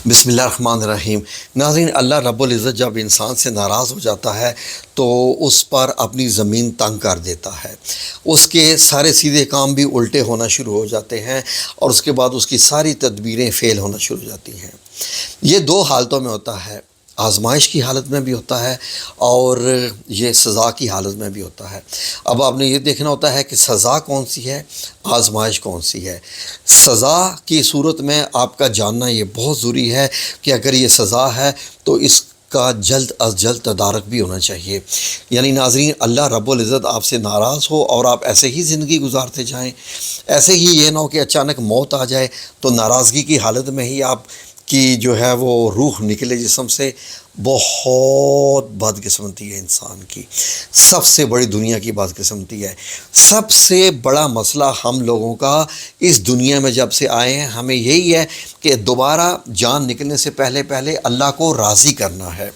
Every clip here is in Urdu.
بسم اللہ الرحمن الرحیم۔ ناظرین، اللہ رب العزت جب انسان سے ناراض ہو جاتا ہے تو اس پر اپنی زمین تنگ کر دیتا ہے، اس کے سارے سیدھے کام بھی الٹے ہونا شروع ہو جاتے ہیں اور اس کے بعد اس کی ساری تدبیریں فیل ہونا شروع ہو جاتی ہیں۔ یہ دو حالتوں میں ہوتا ہے، آزمائش کی حالت میں بھی ہوتا ہے اور یہ سزا کی حالت میں بھی ہوتا ہے۔ اب آپ نے یہ دیکھنا ہوتا ہے کہ سزا کون سی ہے، آزمائش کون سی ہے۔ سزا کی صورت میں آپ کا جاننا یہ بہت ضروری ہے کہ اگر یہ سزا ہے تو اس کا جلد از جلد تدارک بھی ہونا چاہیے۔ یعنی ناظرین، اللہ رب العزت آپ سے ناراض ہو اور آپ ایسے ہی زندگی گزارتے جائیں، ایسے ہی یہ نہ ہو کہ اچانک موت آ جائے تو ناراضگی کی حالت میں ہی آپ کی جو ہے وہ روح نکلے جسم سے۔ بہت بدقسمتی ہے انسان کی، سب سے بڑی دنیا کی بدقسمتی ہے۔ سب سے بڑا مسئلہ ہم لوگوں کا اس دنیا میں جب سے آئے ہیں ہمیں یہی ہے کہ دوبارہ جان نکلنے سے پہلے اللہ کو راضی کرنا ہے۔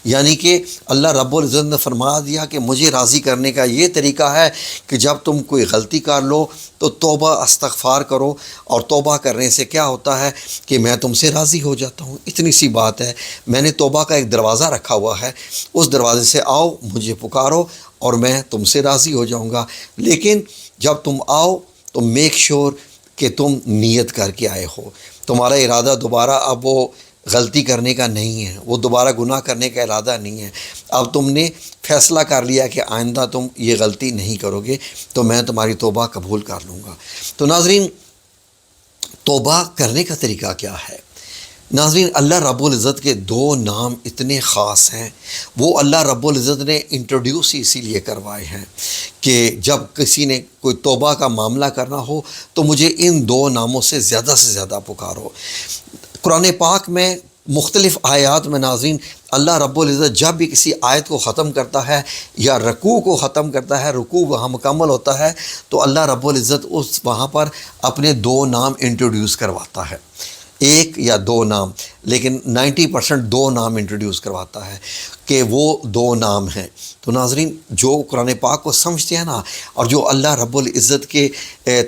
یعنی کہ اللہ رب العزت نے فرما دیا کہ مجھے راضی کرنے کا یہ طریقہ ہے کہ جب تم کوئی غلطی کر لو تو توبہ استغفار کرو، اور توبہ کرنے سے کیا ہوتا ہے کہ میں تم سے راضی ہو جاتا ہوں۔ اتنی سی بات ہے، میں نے توبہ کا ایک دروازہ رکھا ہوا ہے، اس دروازے سے آؤ، مجھے پکارو اور میں تم سے راضی ہو جاؤں گا۔ لیکن جب تم آؤ تو میک شور کہ تم نیت کر کے آئے ہو، تمہارا ارادہ دوبارہ اب وہ غلطی کرنے کا نہیں ہے، وہ دوبارہ گناہ کرنے کا ارادہ نہیں ہے۔ اب تم نے فیصلہ کر لیا کہ آئندہ تم یہ غلطی نہیں کرو گے تو میں تمہاری توبہ قبول کر لوں گا۔ تو ناظرین، توبہ کرنے کا طریقہ کیا ہے؟ ناظرین، اللہ رب العزت کے دو نام اتنے خاص ہیں، وہ اللہ رب العزت نے انٹروڈیوس اسی لیے کروائے ہیں کہ جب کسی نے کوئی توبہ کا معاملہ کرنا ہو تو مجھے ان دو ناموں سے زیادہ پکارو۔ قرآن پاک میں مختلف آیات میں ناظرین اللہ رب العزت جب بھی کسی آیت کو ختم کرتا ہے یا رکوع کو ختم کرتا ہے، رکوع وہاں مکمل ہوتا ہے تو اللہ رب العزت وہاں پر اپنے دو نام انٹروڈیوس کرواتا ہے، ایک یا دو نام، لیکن 90% دو نام انٹروڈیوس کرواتا ہے کہ وہ دو نام ہیں۔ تو ناظرین، جو قرآن پاک کو سمجھتے ہیں نا، اور جو اللہ رب العزت کے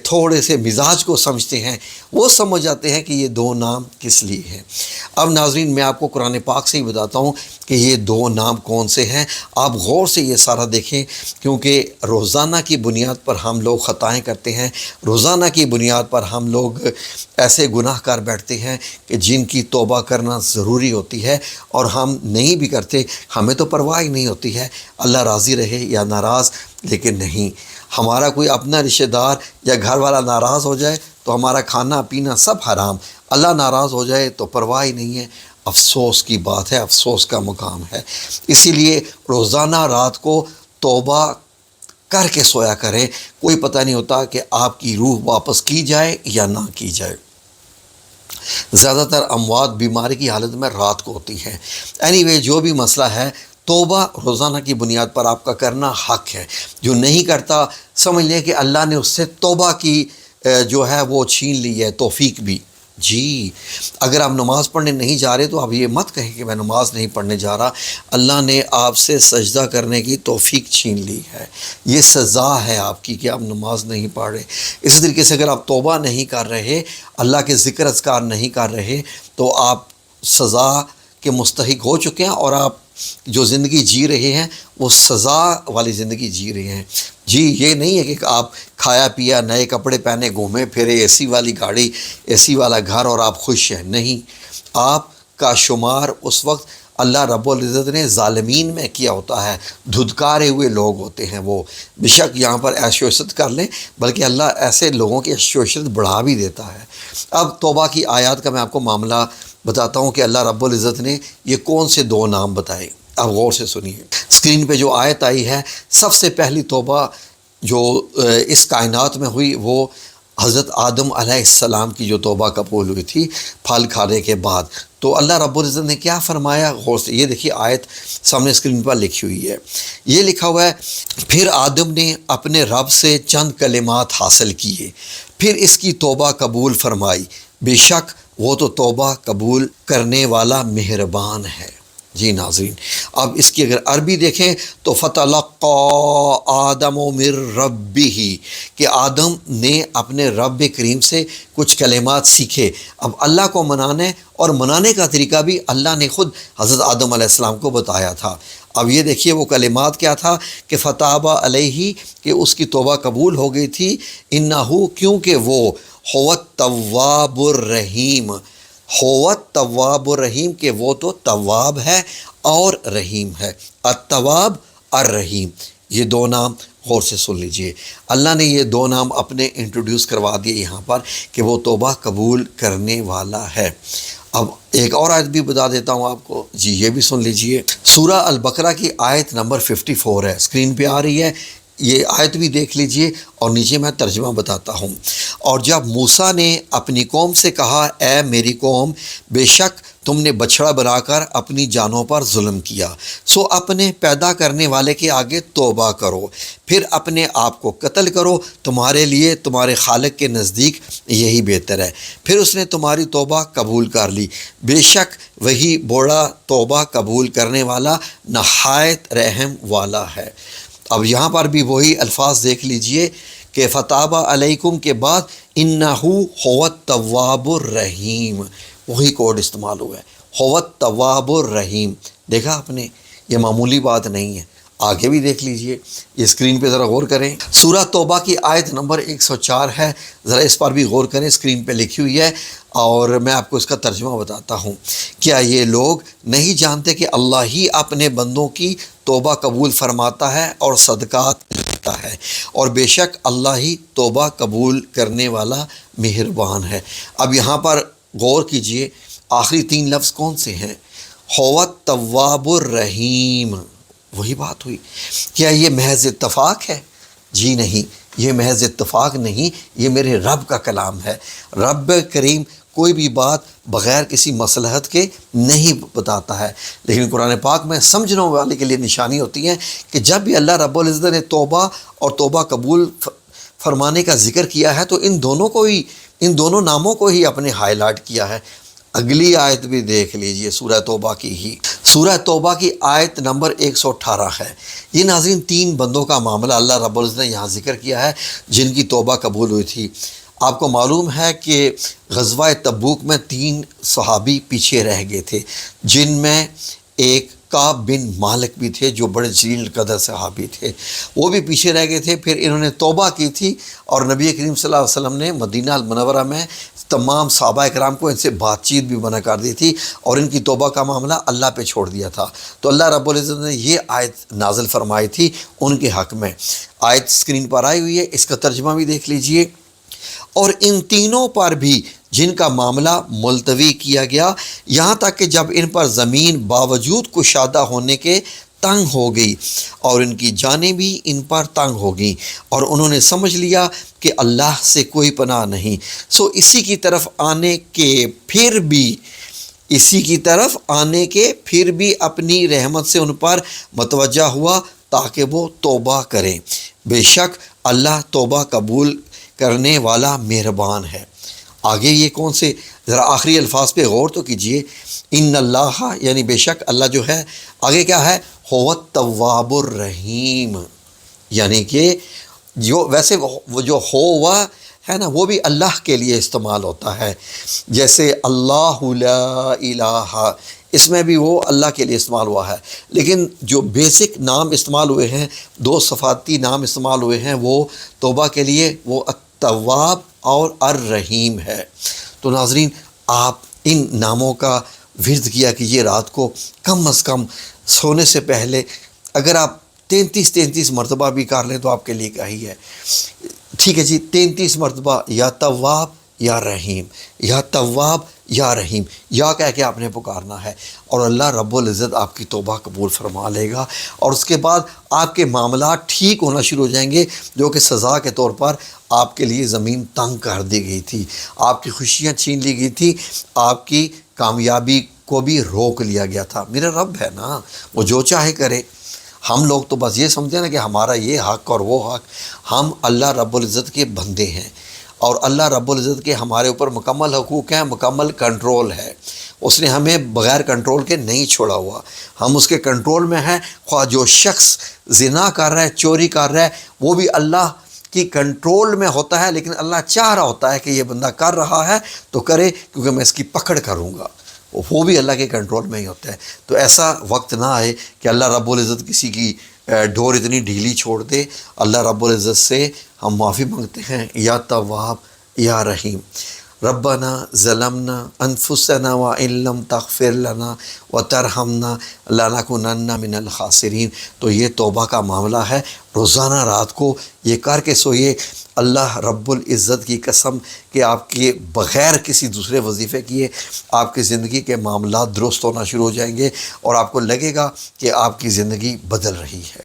تھوڑے سے مزاج کو سمجھتے ہیں، وہ سمجھ جاتے ہیں کہ یہ دو نام کس لیے ہیں۔ اب ناظرین، میں آپ کو قرآن پاک سے ہی بتاتا ہوں کہ یہ دو نام کون سے ہیں۔ آپ غور سے یہ سارا دیکھیں، کیونکہ روزانہ کی بنیاد پر ہم لوگ خطائیں کرتے ہیں، روزانہ کی بنیاد پر ہم لوگ ایسے گناہ کر بیٹھتے ہیں کہ جن کی توبہ کرنا ضروری ہوتی ہے، اور ہم نہیں بھی کرتے، ہمیں تو پرواہ ہی نہیں ہوتی ہے اللہ راضی رہے یا ناراض۔ لیکن نہیں، ہمارا کوئی اپنا رشتہ دار یا گھر والا ناراض ہو جائے تو ہمارا کھانا پینا سب حرام، اللہ ناراض ہو جائے تو پرواہ ہی نہیں ہے۔ افسوس کی بات ہے، افسوس کا مقام ہے۔ اسی لیے روزانہ رات کو توبہ کر کے سویا کریں، کوئی پتہ نہیں ہوتا کہ آپ کی روح واپس کی جائے یا نہ کی جائے۔ زیادہ تر اموات بیماری کی حالت میں رات کو ہوتی ہے۔ اینی جو بھی مسئلہ ہے، توبہ روزانہ کی بنیاد پر آپ کا کرنا حق ہے۔ جو نہیں کرتا، سمجھ لیں کہ اللہ نے اس سے توبہ کی جو ہے وہ چھین لی ہے، توفیق بھی۔ جی، اگر آپ نماز پڑھنے نہیں جا رہے تو آپ یہ مت کہیں کہ میں نماز نہیں پڑھنے جا رہا، اللہ نے آپ سے سجدہ کرنے کی توفیق چھین لی ہے، یہ سزا ہے آپ کی کہ آپ نماز نہیں پڑھ رہے۔ اسی طریقے سے اگر آپ توبہ نہیں کر رہے، اللہ کے ذکر اذکار نہیں کر رہے، تو آپ سزا کے مستحق ہو چکے ہیں، اور آپ جو زندگی جی رہے ہیں وہ سزا والی زندگی جی رہے ہیں۔ جی، یہ نہیں ہے کہ آپ کھایا پیا، نئے کپڑے پہنے، گھومے پھرے، اے سی والی گاڑی، اے سی والا گھر اور آپ خوش ہیں۔ نہیں، آپ کا شمار اس وقت اللہ رب العزت نے ظالمین میں کیا ہوتا ہے، دھدکارے ہوئے لوگ ہوتے ہیں وہ۔ بے شک یہاں پر عیش و عشرت کر لیں، بلکہ اللہ ایسے لوگوں کی عیش و عشرت بڑھا بھی دیتا ہے۔ اب توبہ کی آیات کا میں آپ کو معاملہ بتاتا ہوں کہ اللہ رب العزت نے یہ کون سے دو نام بتائے۔ آپ غور سے سنیے، اسکرین پہ جو آیت آئی ہے، سب سے پہلی توبہ جو اس کائنات میں ہوئی وہ حضرت آدم علیہ السلام کی جو توبہ قبول ہوئی تھی پھل کھانے کے بعد۔ تو اللہ رب العزت نے کیا فرمایا، غور سے یہ دیکھیے، آیت سامنے اسکرین پر لکھی ہوئی ہے۔ یہ لکھا ہوا ہے، پھر آدم نے اپنے رب سے چند کلمات حاصل کیے، پھر اس کی توبہ قبول فرمائی، بے شک وہ تو توبہ قبول کرنے والا مہربان ہے۔ جی ناظرین، اب اس کی اگر عربی دیکھیں تو فتلقى آدم من ربہ، کہ آدم نے اپنے رب کریم سے کچھ کلمات سیکھے۔ اب اللہ کو منانے اور منانے کا طریقہ بھی اللہ نے خود حضرت آدم علیہ السلام کو بتایا تھا۔ اب یہ دیکھیے وہ کلمات کیا تھا کہ فتاب علیہ، کہ اس کی توبہ قبول ہو گئی تھی، انہو، کیونکہ وہ هو التواب الرحیم، هو التواب الرحیم، کہ وہ تو تواب ہے اور رحیم ہے۔ التواب الرحیم، یہ دو نام غور سے سن لیجئے، اللہ نے یہ دو نام اپنے انٹروڈیوس کروا دیے یہاں پر کہ وہ توبہ قبول کرنے والا ہے۔ اب ایک اور آیت بھی بتا دیتا ہوں آپ کو، جی یہ بھی سن لیجئے، سورہ البقرہ کی آیت نمبر 54 ہے، اسکرین پہ آ رہی ہے، یہ آیت بھی دیکھ لیجئے اور نیچے میں ترجمہ بتاتا ہوں۔ اور جب موسیٰ نے اپنی قوم سے کہا، اے میری قوم، بے شک تم نے بچھڑا بنا کر اپنی جانوں پر ظلم کیا، سو اپنے پیدا کرنے والے کے آگے توبہ کرو، پھر اپنے آپ کو قتل کرو، تمہارے لیے تمہارے خالق کے نزدیک یہی بہتر ہے، پھر اس نے تمہاری توبہ قبول کر لی، بے شک وہی بڑا توبہ قبول کرنے والا نہایت رحم والا ہے۔ اب یہاں پر بھی وہی الفاظ دیکھ لیجئے کہ فتاب علیکم کے بعد انہو هو التواب الرحیم، وہی کوڈ استعمال ہوا ہے، هو التواب الرحیم۔ دیکھا آپ نے، یہ معمولی بات نہیں ہے، آگے بھی دیکھ لیجئے، یہ اسکرین پہ ذرا غور کریں، سورہ توبہ کی آیت نمبر 104 ہے، ذرا اس پر بھی غور کریں، اسکرین پہ لکھی ہوئی ہے اور میں آپ کو اس کا ترجمہ بتاتا ہوں۔ کیا یہ لوگ نہیں جانتے کہ اللہ ہی اپنے بندوں کی توبہ قبول فرماتا ہے اور صدقات لیتا ہے، اور بے شک اللہ ہی توبہ قبول کرنے والا مہربان ہے۔ اب یہاں پر غور کیجئے، آخری تین لفظ کون سے ہیں؟ هو التواب الرحیم، وہی بات ہوئی۔ کیا یہ محض اتفاق ہے؟ جی نہیں، یہ محض اتفاق نہیں، یہ میرے رب کا کلام ہے۔ رب کریم کوئی بھی بات بغیر کسی مصلحت کے نہیں بتاتا ہے، لیکن قرآن پاک میں سمجھنے والے کے لیے نشانی ہوتی ہے کہ جب بھی اللہ رب العزت نے توبہ اور توبہ قبول فرمانے کا ذکر کیا ہے تو ان دونوں ناموں کو ہی اپنے ہائی لائٹ کیا ہے۔ اگلی آیت بھی دیکھ لیجئے، سورہ توبہ کی ہی، سورہ توبہ کی آیت نمبر 118 ہے۔ یہ ناظرین تین بندوں کا معاملہ اللہ رب العزت نے یہاں ذکر کیا ہے جن کی توبہ قبول ہوئی تھی۔ آپ کو معلوم ہے کہ غزوہ تبوک میں 3 صحابی پیچھے رہ گئے تھے، جن میں ایک کعب بن مالک بھی تھے جو بڑے جلیل قدر صحابی تھے، وہ بھی پیچھے رہ گئے تھے۔ پھر انہوں نے توبہ کی تھی اور نبی کریم صلی اللہ علیہ وسلم نے مدینہ المنورہ میں تمام صحابہ کرام کو ان سے بات چیت بھی منع کر دی تھی اور ان کی توبہ کا معاملہ اللہ پہ چھوڑ دیا تھا۔ تو اللہ رب العزت نے یہ آیت نازل فرمائی تھی ان کے حق میں۔ آیت اسکرین پر آئی ہوئی ہے، اس کا ترجمہ بھی دیکھ لیجئے، اور ان تینوں پر بھی جن کا معاملہ ملتوی کیا گیا، یہاں تک کہ جب ان پر زمین باوجود کشادہ ہونے کے تنگ ہو گئی اور ان کی جانیں بھی ان پر تنگ ہو گئیں، اور انہوں نے سمجھ لیا کہ اللہ سے کوئی پناہ نہیں، سو اسی کی طرف آنے کے پھر بھی اپنی رحمت سے ان پر متوجہ ہوا تاکہ وہ توبہ کریں، بے شک اللہ توبہ قبول کرنے والا مہربان ہے۔ آگے یہ کون سے، ذرا آخری الفاظ پہ غور تو کیجئے، ان اللہ، یعنی بے شک اللہ جو ہے، آگے کیا ہے؟ هو التواب الرحیم، یعنی کہ جو ویسے وہ جو ہوا ہے نا، وہ بھی اللہ کے لیے استعمال ہوتا ہے، جیسے اللہ لا الہ، اس میں بھی وہ اللہ کے لیے استعمال ہوا ہے، لیکن جو بیسک نام استعمال ہوئے ہیں، 2 صفاتی نام استعمال ہوئے ہیں، وہ توبہ کے لیے وہ التواب اور الرحیم ہے۔ تو ناظرین، آپ ان ناموں کا ورد کیا کیجیے رات کو، کم از کم سونے سے پہلے اگر آپ 33 مرتبہ بھی کر لیں تو آپ کے لیے کیا ہی ہے، ٹھیک ہے جی، 33 مرتبہ یا تواب یا رحیم، یا تواب یا رحیم، یا کہہ کے آپ نے پکارنا ہے، اور اللہ رب العزت آپ کی توبہ قبول فرما لے گا، اور اس کے بعد آپ کے معاملات ٹھیک ہونا شروع ہو جائیں گے، جو کہ سزا کے طور پر آپ کے لیے زمین تنگ کر دی گئی تھی، آپ کی خوشیاں چھین لی گئی تھی، آپ کی کامیابی کو بھی روک لیا گیا تھا۔ میرا رب ہے نا، وہ جو چاہے کرے، ہم لوگ تو بس یہ سمجھتے ہیں نا کہ ہمارا یہ حق اور وہ حق، ہم اللہ رب العزت کے بندے ہیں، اور اللہ رب العزت کے ہمارے اوپر مکمل حقوق ہیں، مکمل کنٹرول ہے، اس نے ہمیں بغیر کنٹرول کے نہیں چھوڑا ہوا، ہم اس کے کنٹرول میں ہیں۔ خواہ جو شخص زنا کر رہا ہے، چوری کر رہا ہے، وہ بھی اللہ کی کنٹرول میں ہوتا ہے، لیکن اللہ چاہ رہا ہوتا ہے کہ یہ بندہ کر رہا ہے تو کرے، کیونکہ میں اس کی پکڑ کروں گا، وہ بھی اللہ کے کنٹرول میں ہی ہوتا ہے۔ تو ایسا وقت نہ آئے کہ اللہ رب العزت کسی کی ڈور اتنی ڈھیلی چھوڑ دے۔ اللہ رب العزت سے ہم معافی مانگتے ہیں، یا تواب یا رحیم۔ ربنا ظلمنا انفسنا وان لم تغفر لنا وترحمنا لنکونن من الخاسرین۔ تو یہ توبہ کا معاملہ ہے، روزانہ رات کو یہ کر کے سوئیے، اللہ رب العزت کی قسم کہ آپ کے بغیر کسی دوسرے وظیفے کیے آپ کی زندگی کے معاملات درست ہونا شروع ہو جائیں گے، اور آپ کو لگے گا کہ آپ کی زندگی بدل رہی ہے۔